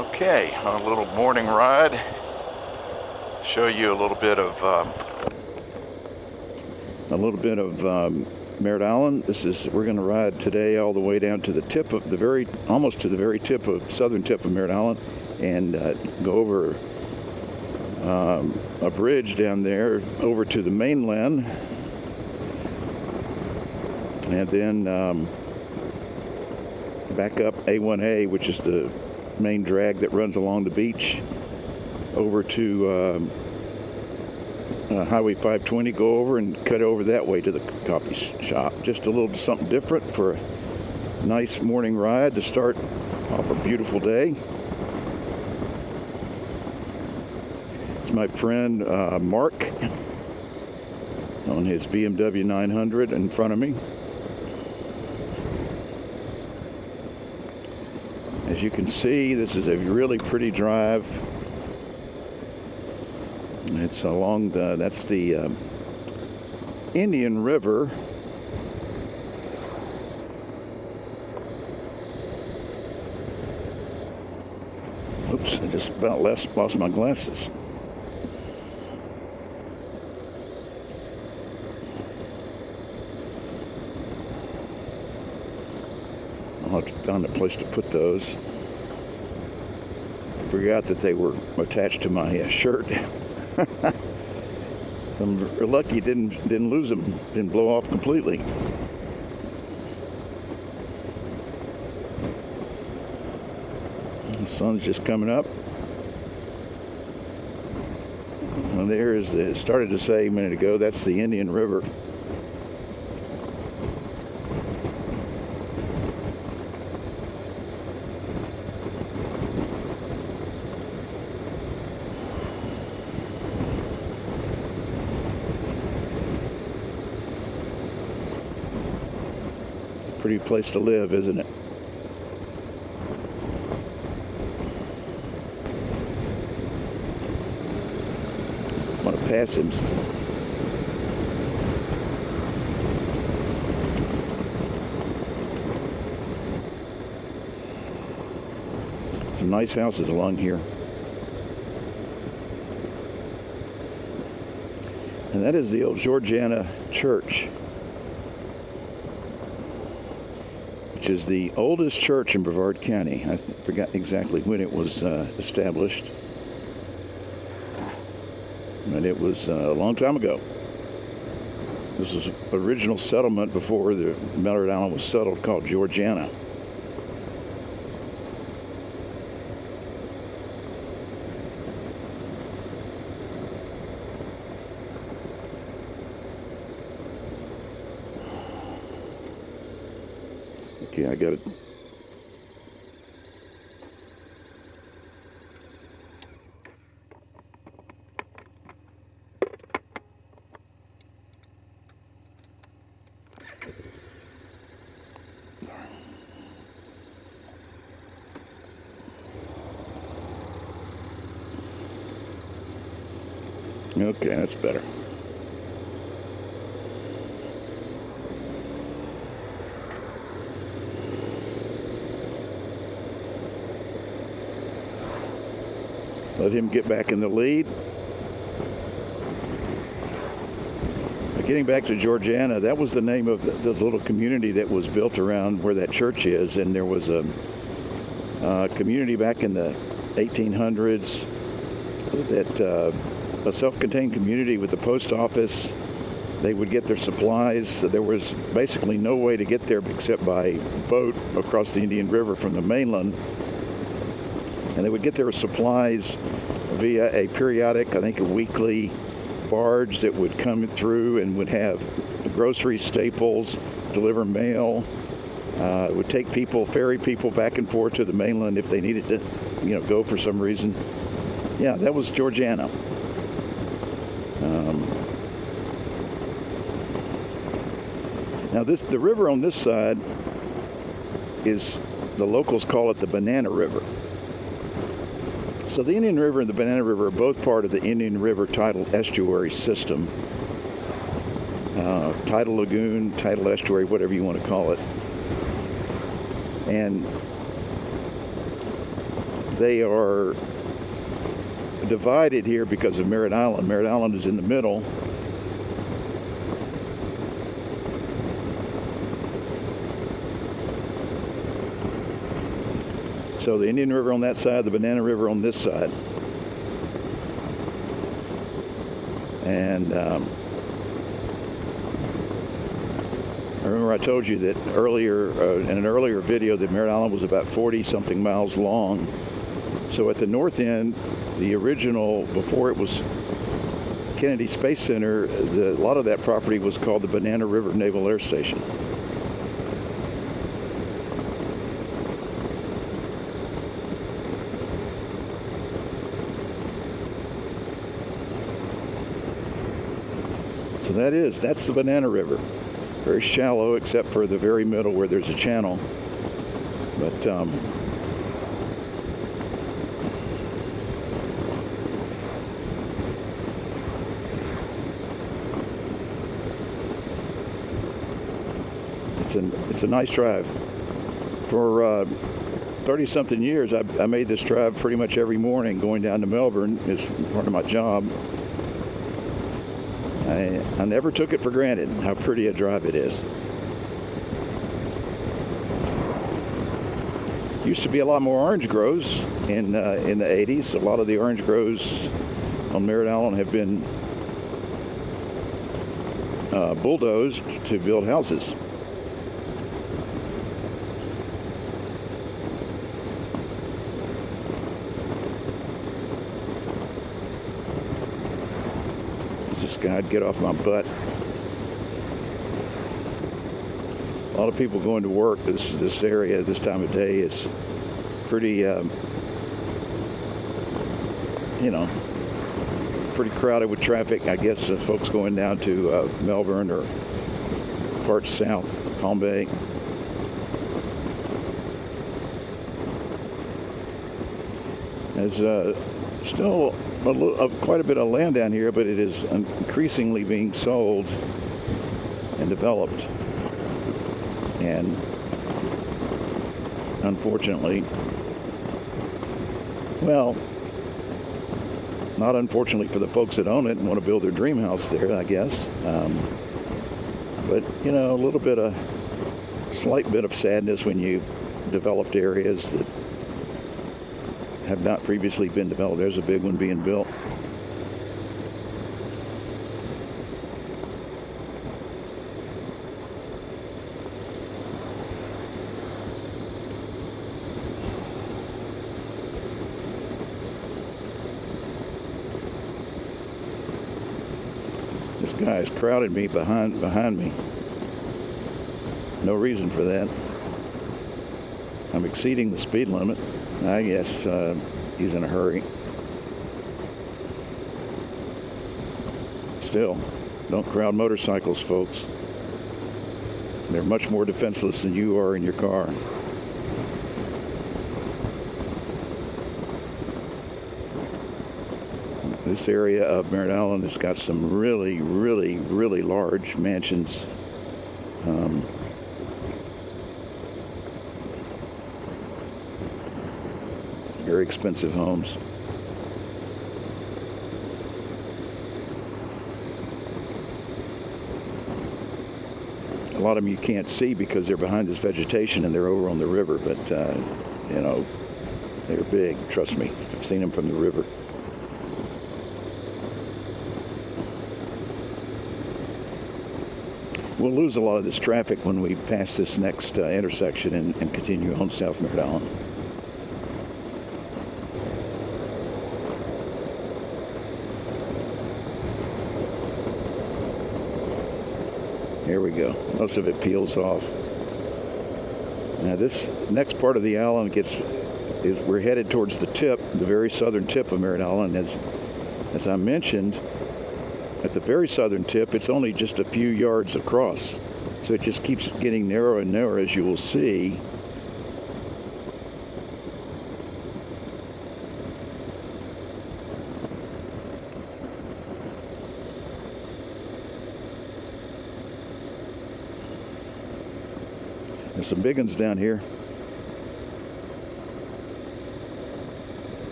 Okay, on a little morning ride, show you a little bit of Merritt Island. We're going to ride today all the way down to the tip of almost to the very tip of southern tip of Merritt Island, and go over a bridge down there over to the mainland, and then back up A1A, which is the main drag that runs along the beach, over to Highway 520, go over and cut over that way to the coffee shop. Just a little something different for a nice morning ride to start off a beautiful day. It's my friend Mark on his BMW 900 in front of me. As you can see, this is a really pretty drive. It's along that's the Indian River. Oops, I just about lost my glasses. I'll have to find a place to put those. Forgot that they were attached to my shirt. I'm lucky didn't lose them, didn't blow off completely. The sun's just coming up. Well, it started to say a minute ago, that's the Indian River. Pretty place to live, isn't it? I want to pass him. Some nice houses along here. And that is the old Georgiana Church, which is the oldest church in Brevard County. I forgot exactly when it was established, but it was a long time ago. This was an original settlement before the Merritt Island was settled, called Georgiana. Okay, I got it. Okay, that's better. Let him get back in the lead. Getting back to Georgiana, that was the name of the little community that was built around where that church is, and there was a community back in the 1800s that a self-contained community with the post office. They would get their supplies. So there was basically no way to get there except by boat across the Indian River from the mainland. And they would get their supplies via a periodic, I think a weekly barge that would come through and would have groceries, staples, deliver mail. It would take ferry people back and forth to the mainland if they needed to, go for some reason. Yeah, that was Georgiana. Now the river on this side the locals call it the Banana River. So the Indian River and the Banana River are both part of the Indian River Tidal Estuary System. Tidal Lagoon, Tidal Estuary, whatever you want to call it. And they are divided here because of Merritt Island. Merritt Island is in the middle. So the Indian River on that side, the Banana River on this side. And I remember I told you that earlier, in an earlier video, that Merritt Island was about 40-something miles long. So at the north end, the original, before it was Kennedy Space Center, a lot of that property was called the Banana River Naval Air Station. So that's the Banana River. Very shallow, except for the very middle where there's a channel. But it's a nice drive. For 30-something years, I made this drive pretty much every morning going down to Melbourne. It's part of my job. I never took it for granted how pretty a drive it is. Used to be a lot more orange groves in the 80s. A lot of the orange groves on Merritt Island have been bulldozed to build houses. I'd get off my butt. A lot of people going to work. This area, this time of day, is pretty, pretty crowded with traffic. I guess folks going down to Melbourne or parts south, Palm Bay. There's still quite a bit of land down here, but it is increasingly being sold and developed. And unfortunately, well, not unfortunately for the folks that own it and want to build their dream house there, I guess. But, a little bit of, slight bit of sadness when you developed areas that have not previously been developed. There's a big one being built. This guy has crowded me behind me. No reason for that. I'm exceeding the speed limit. I guess he's in a hurry. Still, don't crowd motorcycles, folks. They're much more defenseless than you are in your car. This area of Merritt Island has got some really, really, really large mansions. Very expensive homes. A lot of them you can't see because they're behind this vegetation and they're over on the river, but they're big, trust me. I've seen them from the river. We'll lose a lot of this traffic when we pass this next intersection and continue on South Merritt Island. Here we go. Most of it peels off. Now this next part of the island we're headed towards the tip, the very southern tip of Merritt Island. As I mentioned, at the very southern tip, it's only just a few yards across. So it just keeps getting narrower and narrower, as you will see. There's some big ones down here.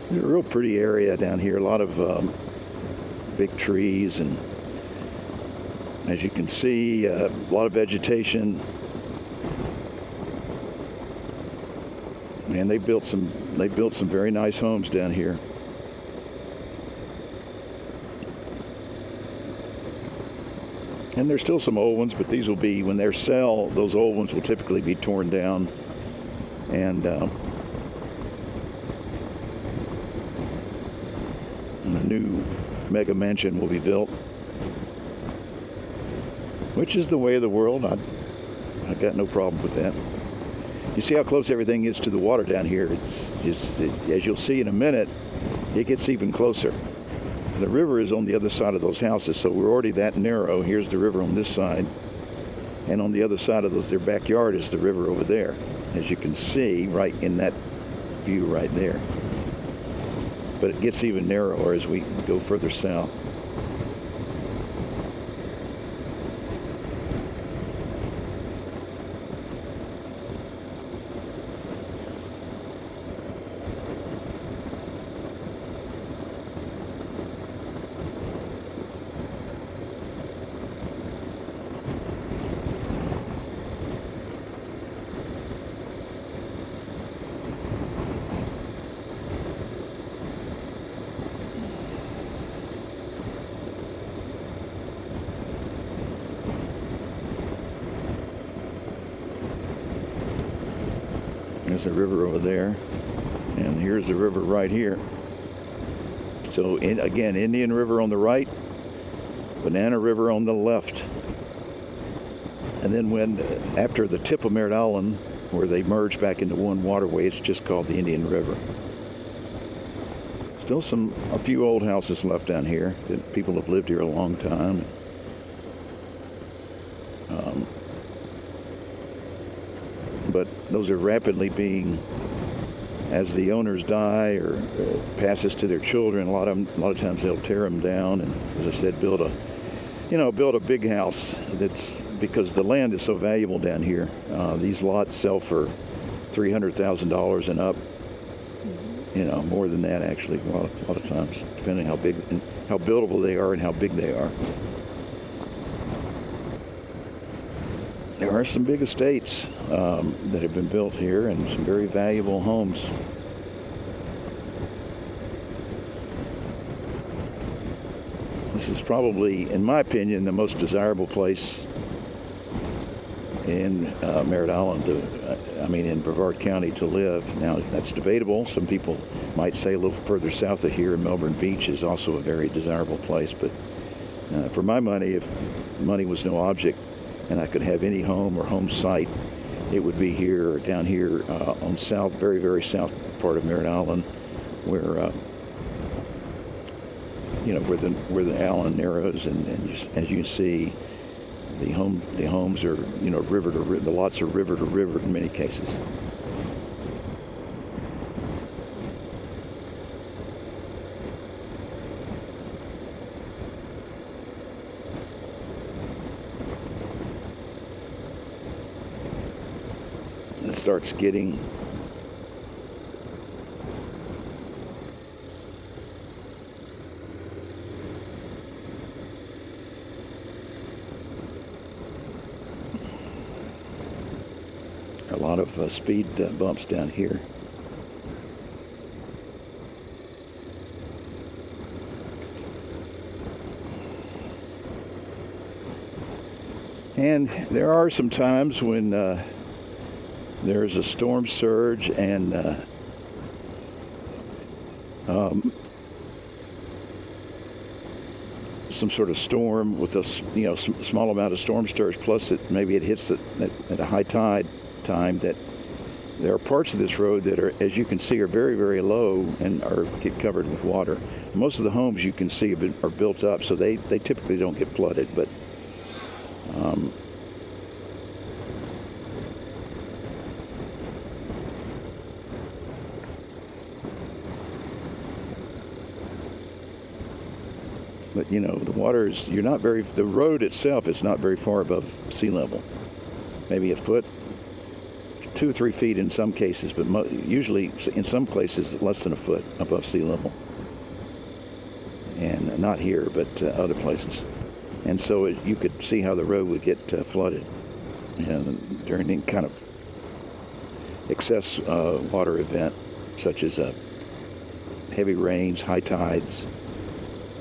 It's a real pretty area down here. A lot of big trees, and as you can see, a lot of vegetation. And they built some very nice homes down here. And there's still some old ones, but these will be, when they're sell, those old ones will typically be torn down, and a new mega mansion will be built, which is the way of the world. I've got no problem with that. You see how close everything is to the water down here. It's just, as you'll see in a minute, it gets even closer. The river is on the other side of those houses, so we're already that narrow. Here's the river on this side, and on the other side of their backyard is the river over there, as you can see right in that view right there. But it gets even narrower as we go further south. There's a river over there, and here's the river right here. So again, Indian River on the right, Banana River on the left. And then after the tip of Merritt Island, where they merge back into one waterway, it's just called the Indian River. Still a few old houses left down here. People have lived here a long time. But those are rapidly being, as the owners die or passes to their children, a lot of times they'll tear them down and, as I said, build a big house. That's because the land is so valuable down here. These lots sell for $300,000 and up. More than that actually. A lot of times, depending how big and how buildable they are and how big they are. There are some big estates that have been built here, and some very valuable homes. This is probably, in my opinion, the most desirable place in Merritt Island, in Brevard County to live. Now, that's debatable. Some people might say a little further south of here, Melbourne Beach is also a very desirable place. But for my money, if money was no object, and I could have any home or home site, it would be here or down here on very, very south part of Merritt Island, where where the island narrows, and just, as you can see, the homes are river to river. The lots are river to river in many cases. It starts getting a lot of speed bumps down here. And there are some times when there's a storm surge and some sort of storm with a small amount of storm surge, plus maybe it hits at a high tide time, that there are parts of this road that are, as you can see, are very, very low and get covered with water. Most of the homes you can see are built up, so they typically don't get flooded, but the water is, the road itself is not very far above sea level. Maybe a foot, 2 or 3 feet in some cases, but usually in some places less than a foot above sea level. And not here, but other places. And so you could see how the road would get flooded during any kind of excess water event, such as heavy rains, high tides,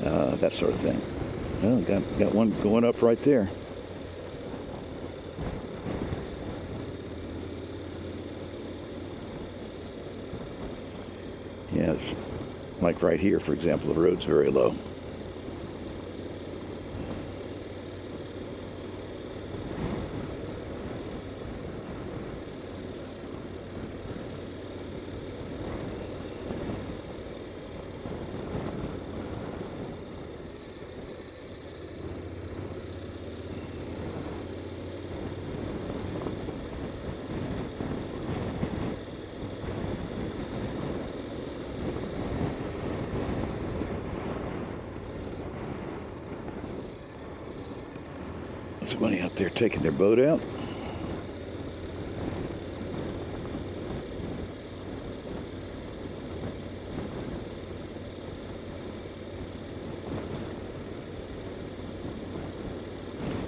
that sort of thing. Oh, got one going up right there. Yes, like right here, for example, the road's very low. Somebody out there taking their boat out.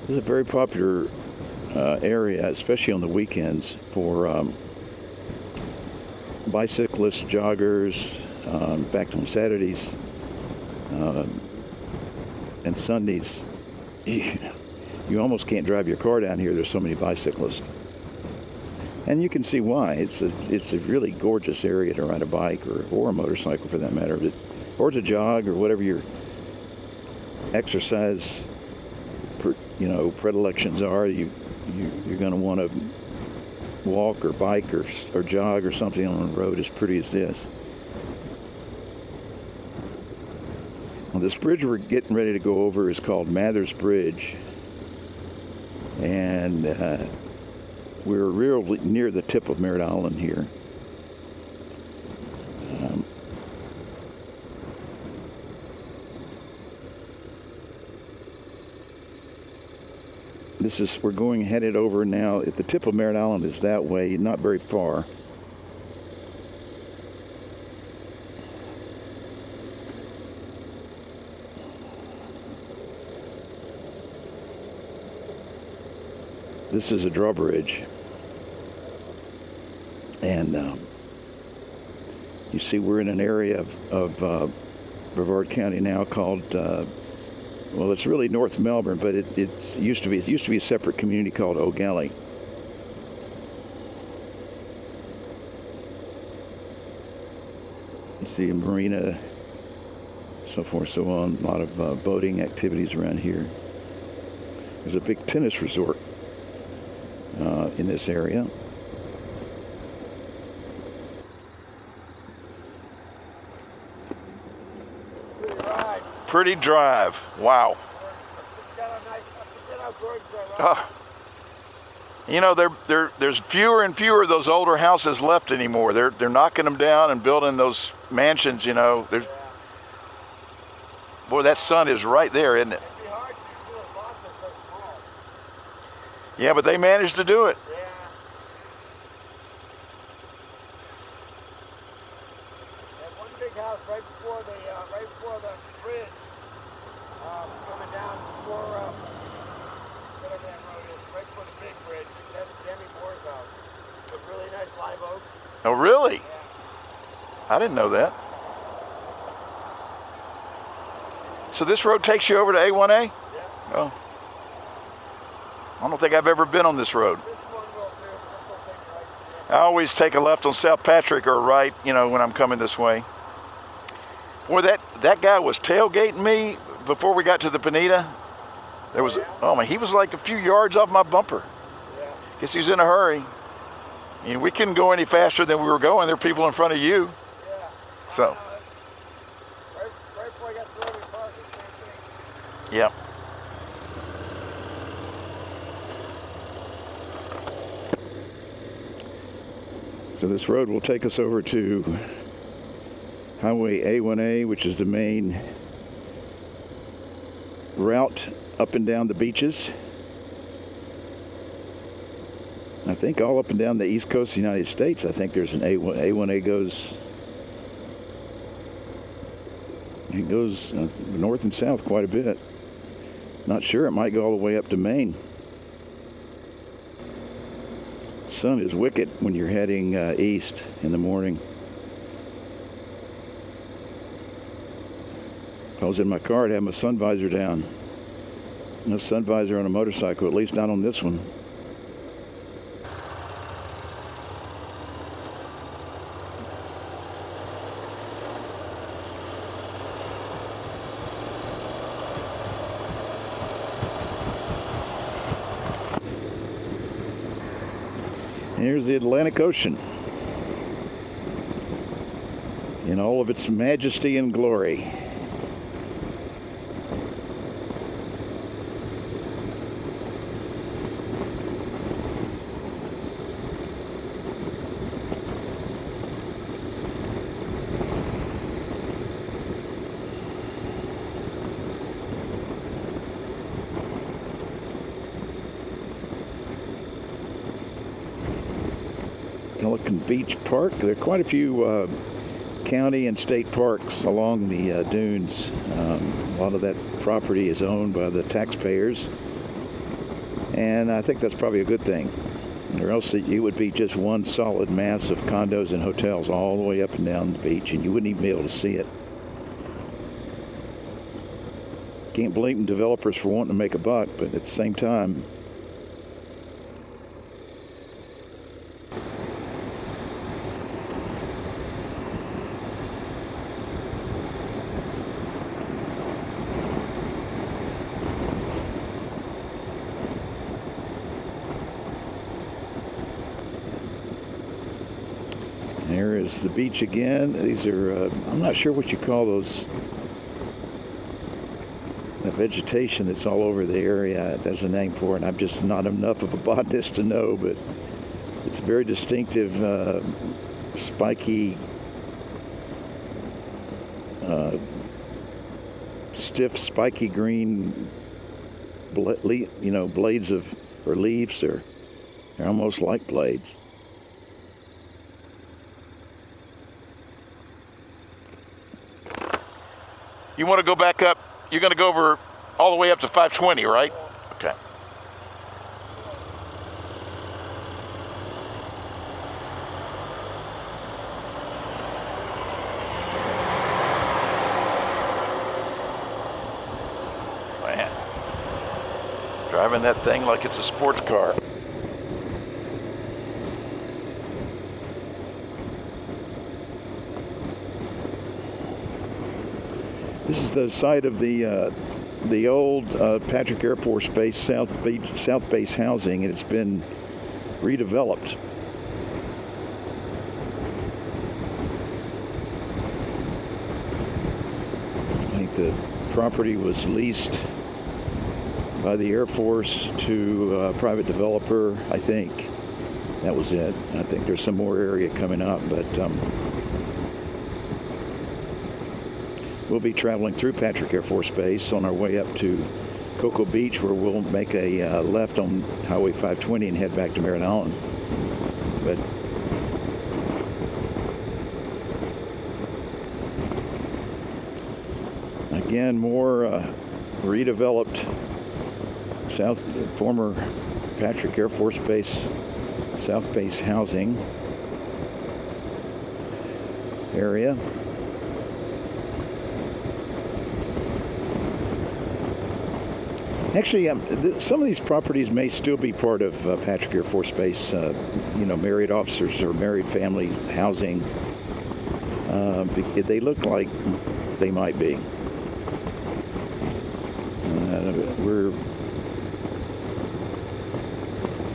This is a very popular area, especially on the weekends, for bicyclists, joggers. In fact, on Saturdays and Sundays, you almost can't drive your car down here. There's so many bicyclists, and you can see why. It's a really gorgeous area to ride a bike or a motorcycle, for that matter, or to jog or whatever your exercise predilections are. You're going to want to walk or bike or jog or something on a road as pretty as this. Well, this bridge we're getting ready to go over is called Mather's Bridge. And we're real near the tip of Merritt Island here. We're headed over now. At the tip of Merritt Island is that way, not very far. This is a drawbridge, and you see we're in an area of Brevard County now called, well, it's really North Melbourne, but it used to be a separate community called Eau Gallie. You see a marina, so forth, so on. A lot of boating activities around here. There's a big tennis resort in this area. Pretty drive. Wow. There's fewer and fewer of those older houses left anymore. They're knocking them down and building those mansions. Boy, that sun is right there, isn't it? Yeah, but they managed to do it. Yeah. That one big house right before the bridge, coming down before whatever that road is, right before the big bridge. That's Demi Moore's house. With really nice live oaks. Oh, really? Yeah. I didn't know that. So this road takes you over to A1A? Yeah. Oh. I don't think I've ever been on this road. This one will too. This will take right. I always take a left on South Patrick or a right, when I'm coming this way. Boy, that guy was tailgating me before we got to the Bonita. There was, he was like a few yards off my bumper. Yeah. Guess he was in a hurry. And we couldn't go any faster than we were going. There were people in front of you. Yeah. So. Right before I got through the park, the same thing. Yep. So this road will take us over to Highway A1A, which is the main route up and down the beaches. I think all up and down the east coast of the United States, I think there's an A1A goes. It goes north and south quite a bit. Not sure, it might go all the way up to Maine. The sun is wicked when you're heading east in the morning. If I was in my car, I'd have my sun visor down. No sun visor on a motorcycle, at least not on this one. Here's the Atlantic Ocean in all of its majesty and glory. Pelican Beach Park. There are quite a few county and state parks along the dunes. A lot of that property is owned by the taxpayers, and I think that's probably a good thing. Or else it would be just one solid mass of condos and hotels all the way up and down the beach, and you wouldn't even be able to see it. Can't blame developers for wanting to make a buck, but at the same time, there is the beach again. These are, I'm not sure what you call those, the vegetation that's all over the area. There's a name for it. I'm just not enough of a botanist to know, but it's very distinctive, spiky, stiff, spiky green, blades of, or leaves. They're almost like blades. You want to go back up, you're going to go over all the way up to 520, right? Okay. Man, driving that thing like it's a sports car. This is the site of the old Patrick Air Force Base South Base housing, and it's been redeveloped. I think the property was leased by the Air Force to a private developer. I think that was it. I think there's some more area coming up, but we'll be traveling through Patrick Air Force Base on our way up to Cocoa Beach, where we'll make a left on Highway 520 and head back to Merritt Island. But again, more redeveloped former Patrick Air Force Base South Base housing area. Actually, some of these properties may still be part of Patrick Air Force Base, married officers or married family housing. They look like they might be.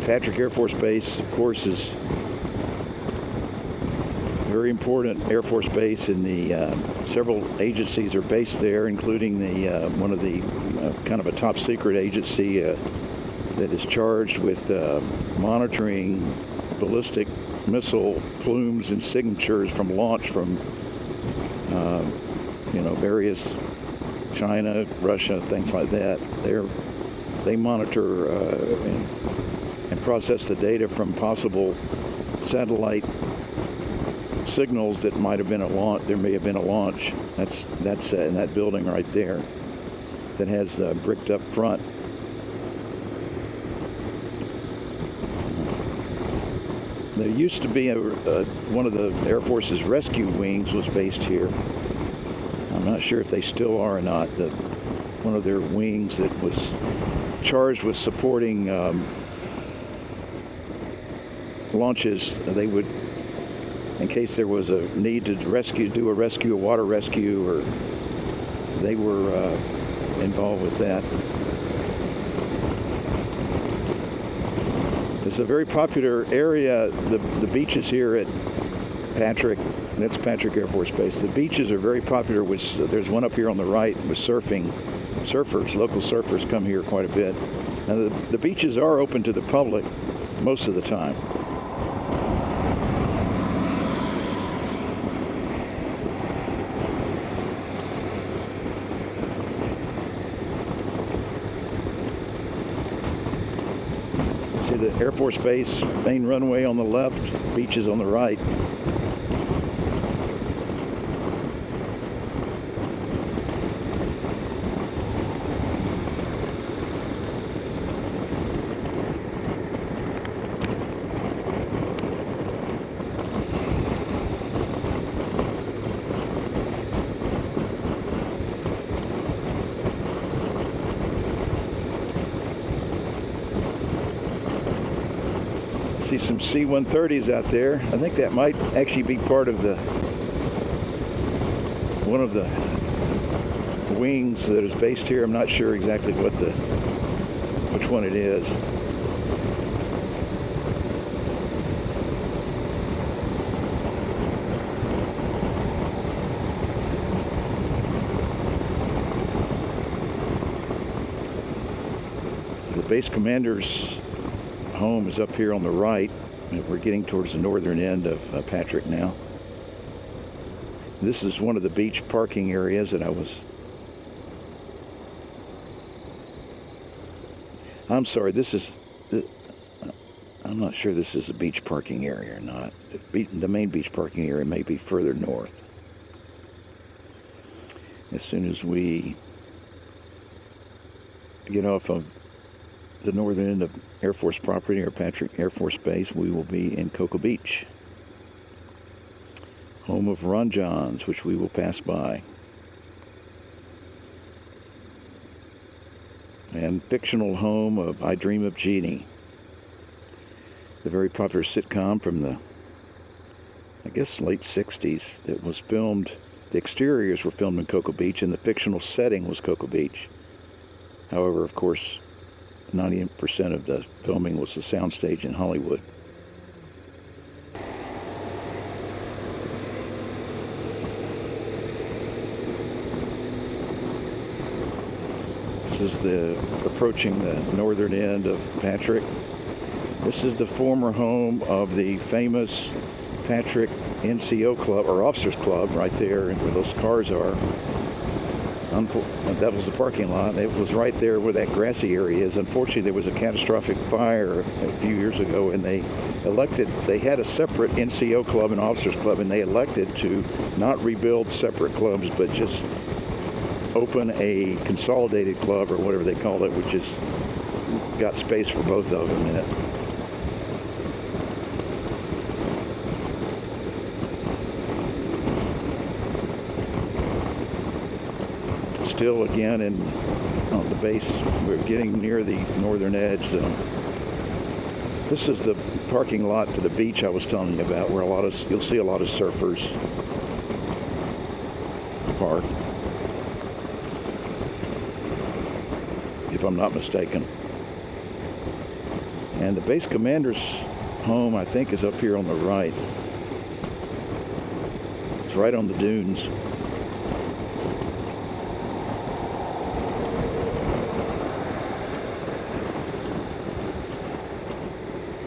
Patrick Air Force Base, of course, is a very important Air Force base, and several agencies are based there, including one of the kind of a top secret agency that is charged with monitoring ballistic missile plumes and signatures from launch from various China, Russia, things like that. They monitor and process the data from possible satellite signals that might have been a launch. There may have been a launch. That's in that building right there that has bricked up front. There used to be one of the Air Force's rescue wings was based here. I'm not sure if they still are or not. One of their wings that was charged with supporting launches, they would, in case there was a need to do a water rescue, or they were involved with that. It's a very popular area. The beaches here at Patrick, that's Patrick Air Force Base. The beaches are very popular. There's one up here on the right with surfing. Surfers, local surfers come here quite a bit. And the beaches are open to the public most of the time. See the Air Force Base main runway on the left, beaches on the right. See some C-130s out there. I think that might actually be part of one of the wings that is based here. I'm not sure exactly which one it is. The base commander's home is up here on the right. We're getting towards the northern end of Patrick now. This is one of the beach parking areas that I'm sorry, I'm not sure this is a beach parking area or not. The main beach parking area may be further north. As soon as we get off of the northern end of Air Force property or Patrick Air Force Base, we will be in Cocoa Beach, home of Ron Johns, which we will pass by, and fictional home of I Dream of Jeannie, the very popular sitcom from the, I guess, late 60s that was filmed. The exteriors were filmed in Cocoa Beach and the fictional setting was Cocoa Beach. However, of course, 90% of the filming was the soundstage in Hollywood. This is approaching the northern end of Patrick. This is the former home of the famous Patrick NCO Club, or Officers Club, right there where those cars are. That was the parking lot. It was right there where that grassy area is. Unfortunately, there was a catastrophic fire a few years ago, and they had a separate NCO club and Officers Club, and they elected to not rebuild separate clubs, but just open a consolidated club, or whatever they called it, which is got space for both of them in it. Still, again, on the base, we're getting near the northern edge. This is the parking lot for the beach I was telling you about, where you'll see a lot of surfers park, if I'm not mistaken. And the base commander's home, I think, is up here on the right. It's right on the dunes.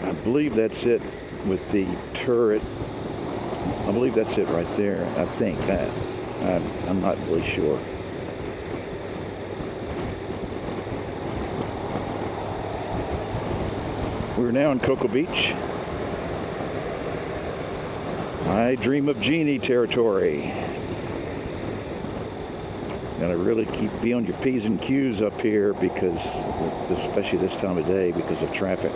I believe that's it with the turret. I believe that's it right there. I think. I'm not really sure. We're now in Cocoa Beach. I dream of genie territory. Gotta really be on your P's and Q's up here because, especially this time of day, because of traffic.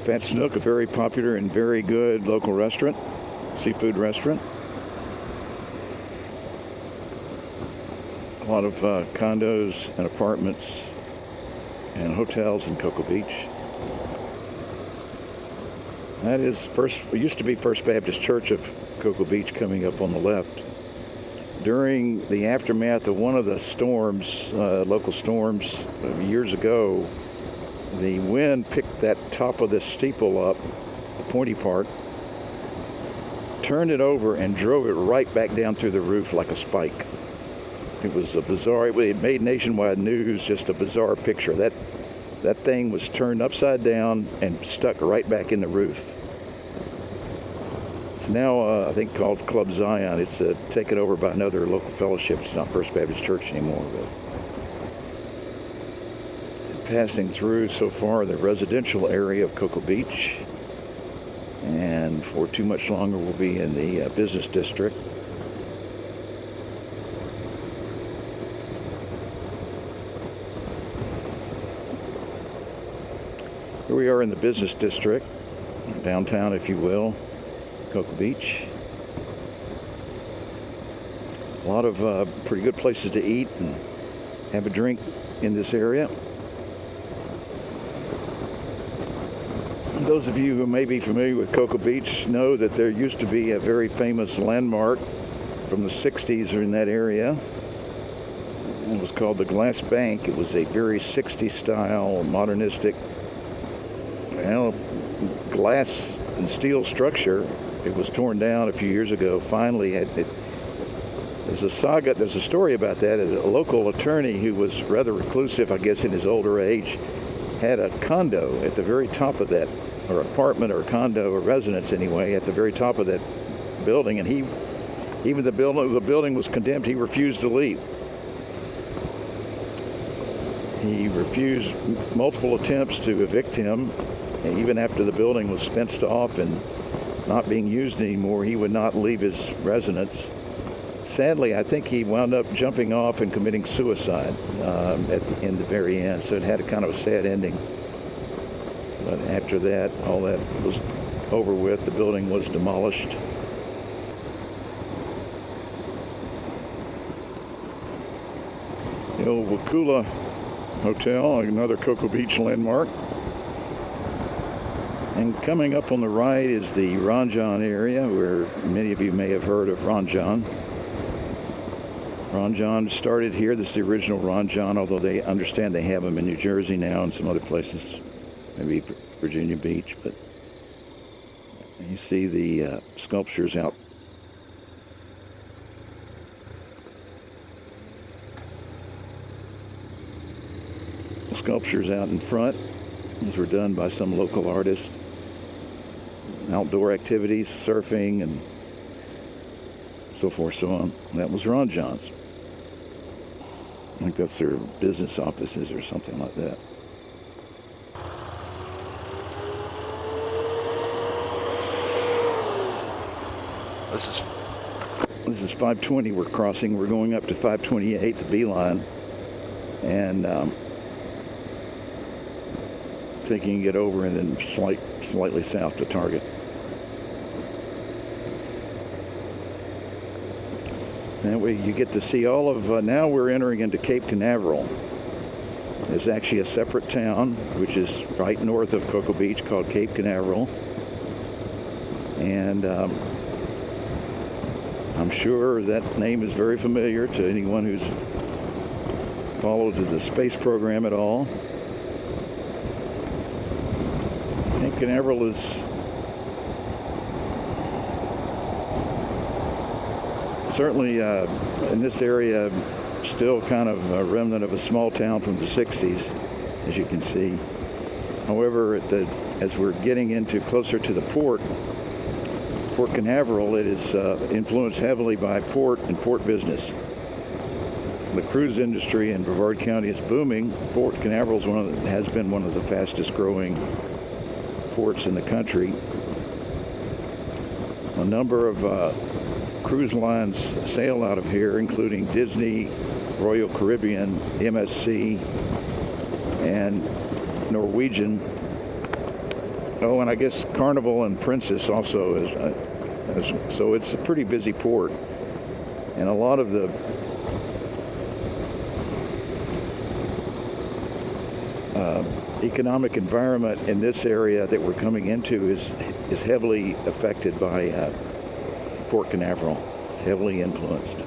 Fat Snook, a very popular and very good local restaurant, seafood restaurant. A lot of condos and apartments and hotels in Cocoa Beach. That is used to be First Baptist Church of Cocoa Beach coming up on the left. During the aftermath of one of the storms, local storms years ago, the wind picked that top of this steeple up, the pointy part, turned it over and drove it right back down through the roof like a spike. It was a bizarre, it made nationwide news, just a bizarre picture. That thing was turned upside down and stuck right back in the roof. It's now, I think, called Club Zion. It's taken over by another local fellowship. It's not First Baptist Church anymore. But passing through so far the residential area of Cocoa Beach. And for too much longer, we'll be in the business district. Here we are in the business district, downtown, if you will, Cocoa Beach. A lot of pretty good places to eat and have a drink in this area. Those of you who may be familiar with Cocoa Beach know that there used to be a very famous landmark from the 60s in that area. It was called the Glass Bank. It was a very 60s style, modernistic, glass and steel structure. It was torn down a few years ago. Finally, there's a saga, there's a story about that. A local attorney who was rather reclusive, I guess, in his older age, had a condo at the very top of that, or apartment or condo or residence anyway, at the very top of that building. And even the building was condemned, he refused to leave. He refused multiple attempts to evict him. And even after the building was fenced off and not being used anymore, he would not leave his residence. Sadly, I think he wound up jumping off and committing suicide in the very end. So it had a kind of a sad ending. But after that, all that was over with. The building was demolished. The old Wakula Hotel, another Cocoa Beach landmark. And coming up on the right is the Ron John area, where many of you may have heard of Ron John. Ron John started here. This is the original Ron John, although they understand they have them in New Jersey now and some other places, maybe Virginia Beach. But you see the sculptures out. The sculptures out in front. These were done by some local artist. Outdoor activities, surfing, and so forth, so on. That was Ron John's. I think that's their business offices or something like that. This is 520 we're crossing. We're going up to 528, the Beachline, and taking it over and then slightly south to Target. That way you get to see all of, now we're entering into Cape Canaveral. There's actually a separate town, which is right north of Cocoa Beach, called Cape Canaveral. And I'm sure that name is very familiar to anyone who's followed the space program at all. Cape Canaveral is certainly in this area still kind of a remnant of a small town from the 60s, as you can see. However, as we're getting into closer to the Port Canaveral, it is influenced heavily by port and port business. the cruise industry in Brevard County is booming. Port Canaveral has been one of the fastest growing ports in the country. A number of cruise lines sail out of here, including Disney, Royal Caribbean, MSC, and Norwegian. Oh, and I guess Carnival and Princess also is. So it's a pretty busy port. And a lot of the economic environment in this area that we're coming into is heavily affected by Port Canaveral, heavily influenced.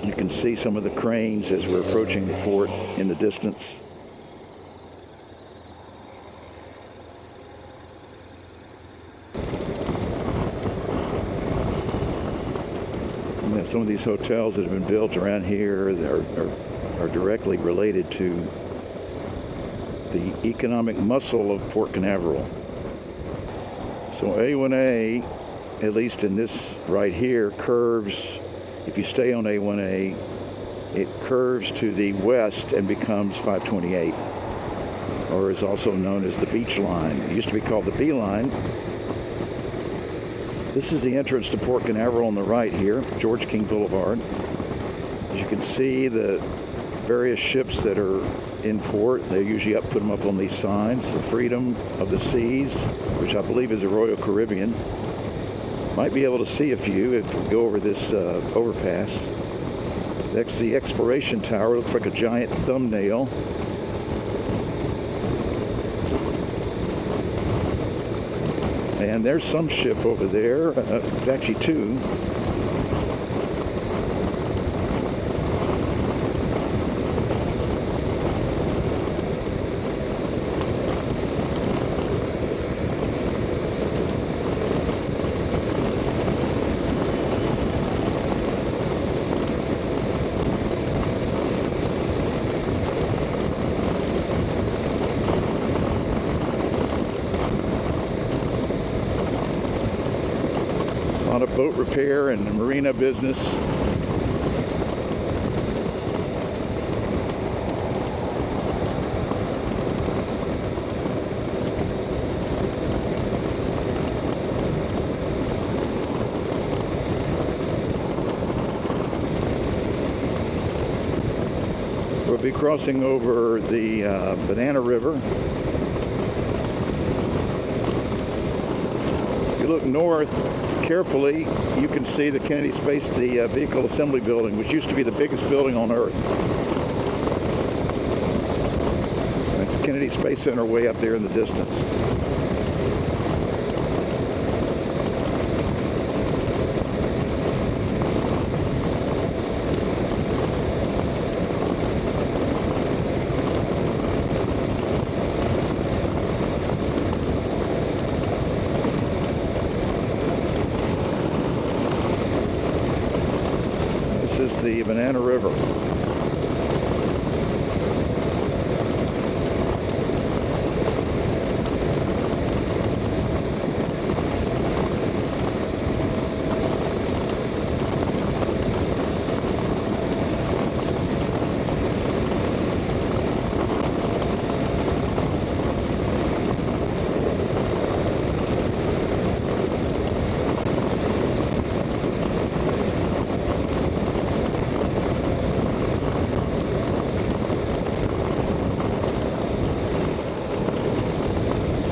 You can see some of the cranes as we're approaching the port in the distance. Yeah, some of these hotels that have been built around here are directly related to the economic muscle of Port Canaveral. So A1A, at least in this right here, curves. If you stay on A1A, it curves to the west and becomes 528, or is also known as the Beachline. It used to be called the Beeline. This is the entrance to Port Canaveral on the right here, George King Boulevard. As you can see, the various ships that are in port, they usually put them up on these signs. The Freedom of the Seas, which I believe is the Royal Caribbean. Might be able to see a few if we go over this overpass. That's the Exploration Tower. Looks like a giant thumbnail. And there's some ship over there. Actually two. A lot of boat repair and marina business. We'll be crossing over the Banana River. If you look north carefully, you can see the Kennedy Space, the Vehicle Assembly Building, which used to be the biggest building on Earth. That's Kennedy Space Center way up there in the distance. This is the Banana River.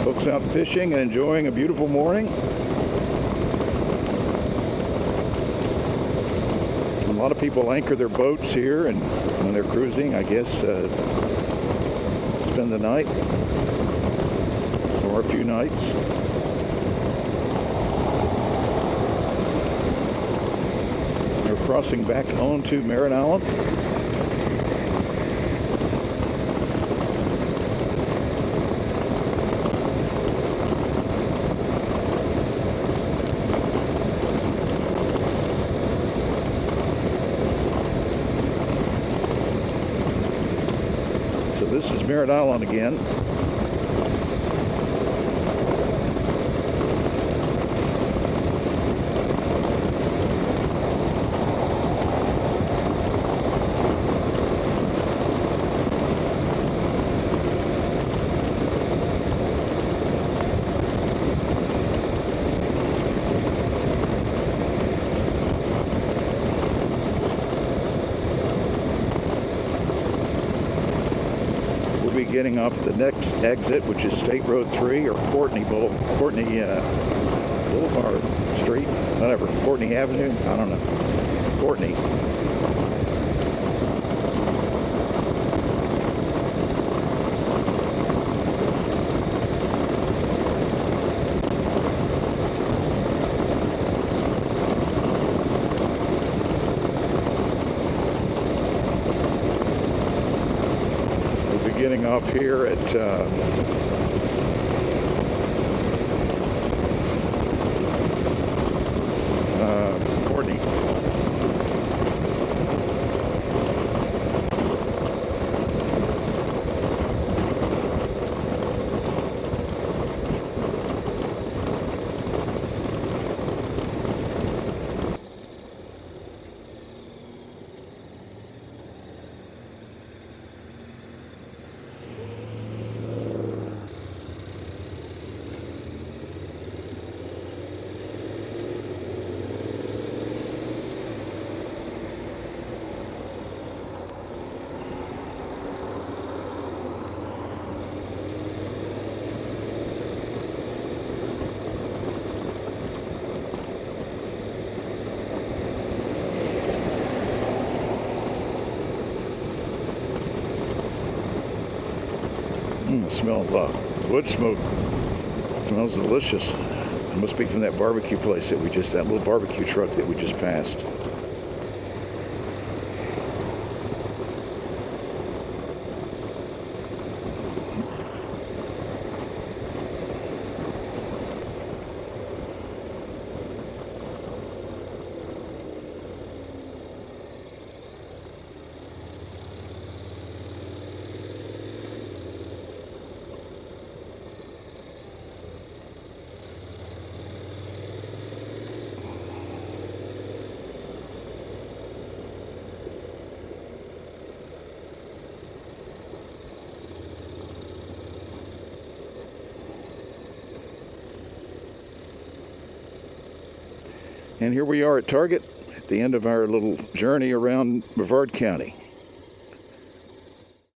Folks out fishing and enjoying a beautiful morning. A lot of people anchor their boats here, and when they're cruising, I guess, spend the night or a few nights. They're crossing back onto Merritt Island. So this is Merritt Island again. getting off at the next exit, which is State Road 3 or Courtney Boulevard Street, whatever, Courtney Avenue, I don't know, Courtney. Getting off here at Courtney. The smell of wood smoke. It smells delicious. It must be from that barbecue place that little barbecue truck that we just passed. And here we are at Target at the end of our little journey around Brevard County.